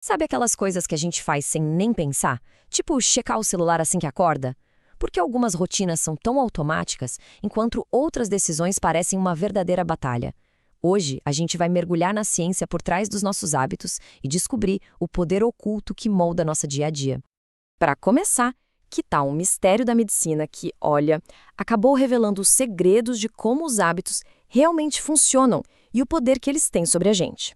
Sabe aquelas coisas que a gente faz sem nem pensar? Tipo checar o celular assim que acorda? Porque algumas rotinas são tão automáticas, enquanto outras decisões parecem uma verdadeira batalha. Hoje, a gente vai mergulhar na ciência por trás dos nossos hábitos e descobrir o poder oculto que molda nosso dia a dia. Para começar, que tal um mistério da medicina que, olha, acabou revelando os segredos de como os hábitos realmente funcionam e o poder que eles têm sobre a gente?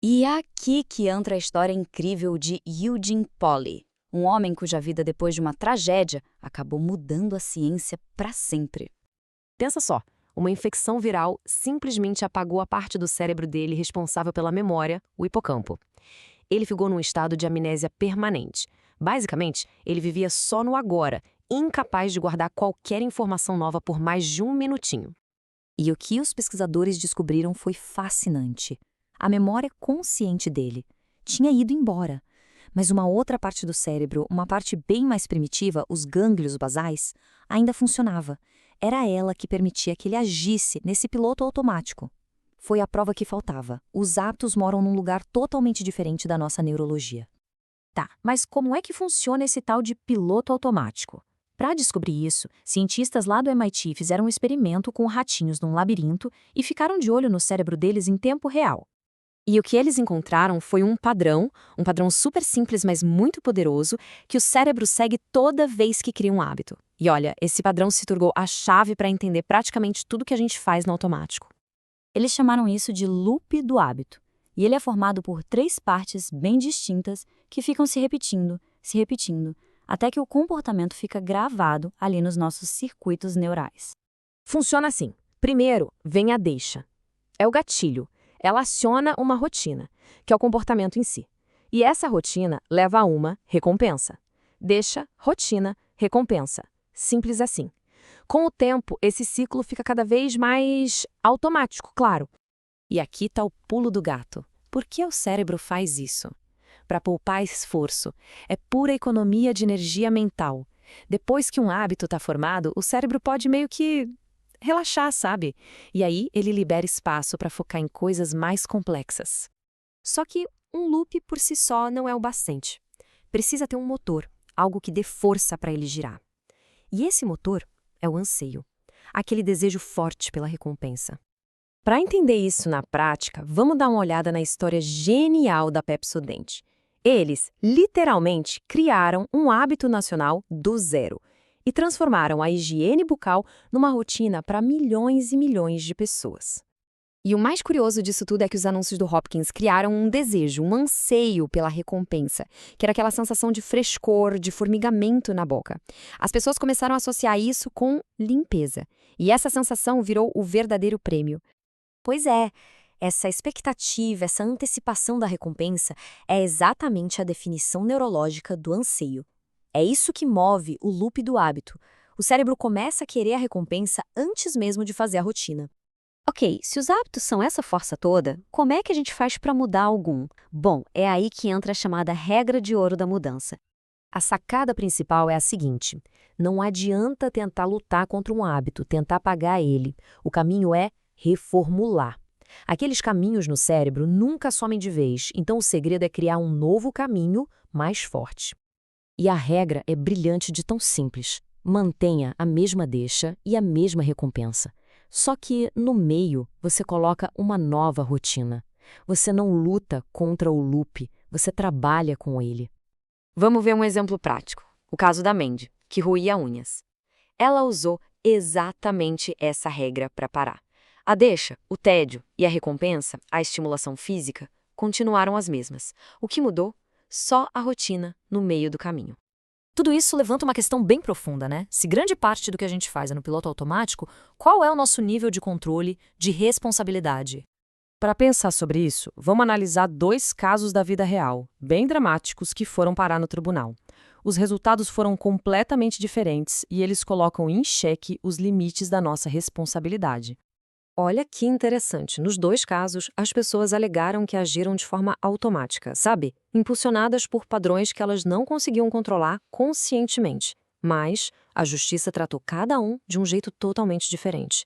E é aqui que entra a história incrível de Eugene Polly, um homem cuja vida, depois de uma tragédia, acabou mudando a ciência para sempre. Pensa só, uma infecção viral simplesmente apagou a parte do cérebro dele responsável pela memória, o hipocampo. Ele ficou num estado de amnésia permanente. Basicamente, ele vivia só no agora, incapaz de guardar qualquer informação nova por mais de um minutinho. E o que os pesquisadores descobriram foi fascinante. A memória consciente dele tinha ido embora, mas uma outra parte do cérebro, uma parte bem mais primitiva, os gânglios basais, ainda funcionava. Era ela que permitia que ele agisse nesse piloto automático. Foi a prova que faltava. Os hábitos moram num lugar totalmente diferente da nossa neurologia. Tá, mas como é que funciona esse tal de piloto automático? Para descobrir isso, cientistas lá do MIT fizeram um experimento com ratinhos num labirinto e ficaram de olho no cérebro deles em tempo real. E o que eles encontraram foi um padrão super simples, mas muito poderoso, que o cérebro segue toda vez que cria um hábito. E olha, esse padrão se tornou a chave para entender praticamente tudo que a gente faz no automático. Eles chamaram isso de loop do hábito. E ele é formado por 3 partes bem distintas que ficam se repetindo, até que o comportamento fica gravado ali nos nossos circuitos neurais. Funciona assim. Primeiro, vem a deixa. É o gatilho. Ela aciona uma rotina, que é o comportamento em si. E essa rotina leva a uma recompensa. Deixa, rotina, recompensa. Simples assim. Com o tempo, esse ciclo fica cada vez mais automático, claro. E aqui está o pulo do gato. Por que o cérebro faz isso? Para poupar esforço. É pura economia de energia mental. Depois que um hábito está formado, o cérebro pode meio que relaxar, sabe? E aí ele libera espaço para focar em coisas mais complexas. Só que um loop por si só não é o bastante. Precisa ter um motor, algo que dê força para ele girar. E esse motor é o anseio, aquele desejo forte pela recompensa. Para entender isso na prática, vamos dar uma olhada na história genial da Pepsodent. Eles, literalmente, criaram um hábito nacional do zero e transformaram a higiene bucal numa rotina para milhões e milhões de pessoas. E o mais curioso disso tudo é que os anúncios do Hopkins criaram um desejo, um anseio pela recompensa, que era aquela sensação de frescor, de formigamento na boca. As pessoas começaram a associar isso com limpeza, e essa sensação virou o verdadeiro prêmio. Pois é, essa expectativa, essa antecipação da recompensa é exatamente a definição neurológica do anseio. É isso que move o loop do hábito. O cérebro começa a querer a recompensa antes mesmo de fazer a rotina. Ok, se os hábitos são essa força toda, como é que a gente faz para mudar algum? Bom, é aí que entra a chamada regra de ouro da mudança. A sacada principal é a seguinte: não adianta tentar lutar contra um hábito, tentar apagar ele. O caminho é reformular. Aqueles caminhos no cérebro nunca somem de vez, então o segredo é criar um novo caminho mais forte. E a regra é brilhante de tão simples. Mantenha a mesma deixa e a mesma recompensa. Só que, no meio, você coloca uma nova rotina. Você não luta contra o loop, você trabalha com ele. Vamos ver um exemplo prático. O caso da Mandy, que roía unhas. Ela usou exatamente essa regra para parar. A deixa, o tédio e a recompensa, a estimulação física, continuaram as mesmas. O que mudou? Só a rotina no meio do caminho. Tudo isso levanta uma questão bem profunda, né? Se grande parte do que a gente faz é no piloto automático, qual é o nosso nível de controle, de responsabilidade? Para pensar sobre isso, vamos analisar 2 casos da vida real, bem dramáticos, que foram parar no tribunal. Os resultados foram completamente diferentes e eles colocam em xeque os limites da nossa responsabilidade. Olha que interessante. Nos 2 casos, as pessoas alegaram que agiram de forma automática, sabe? Impulsionadas por padrões que elas não conseguiam controlar conscientemente. Mas a justiça tratou cada um de um jeito totalmente diferente.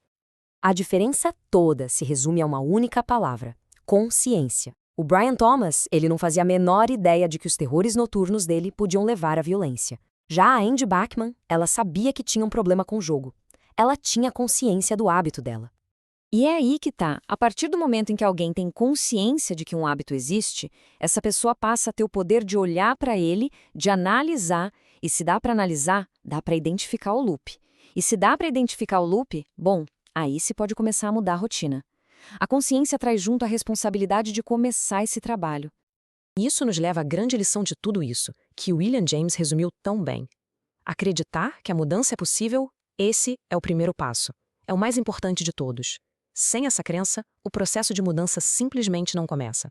A diferença toda se resume a uma única palavra: consciência. O Brian Thomas, ele não fazia a menor ideia de que os terrores noturnos dele podiam levar à violência. Já a Andy Bachman, ela sabia que tinha um problema com o jogo. Ela tinha consciência do hábito dela. E é aí que tá. A partir do momento em que alguém tem consciência de que um hábito existe, essa pessoa passa a ter o poder de olhar para ele, de analisar, e se dá para analisar, dá para identificar o loop. E se dá para identificar o loop, bom, aí se pode começar a mudar a rotina. A consciência traz junto a responsabilidade de começar esse trabalho. Isso nos leva à grande lição de tudo isso, que William James resumiu tão bem. Acreditar que a mudança é possível, esse é o primeiro passo. É o mais importante de todos. Sem essa crença, o processo de mudança simplesmente não começa.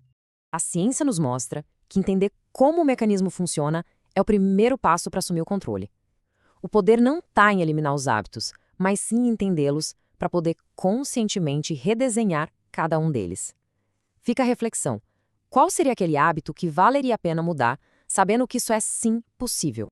A ciência nos mostra que entender como o mecanismo funciona é o primeiro passo para assumir o controle. O poder não está em eliminar os hábitos, mas sim em entendê-los para poder conscientemente redesenhar cada um deles. Fica a reflexão. Qual seria aquele hábito que valeria a pena mudar, sabendo que isso é sim possível?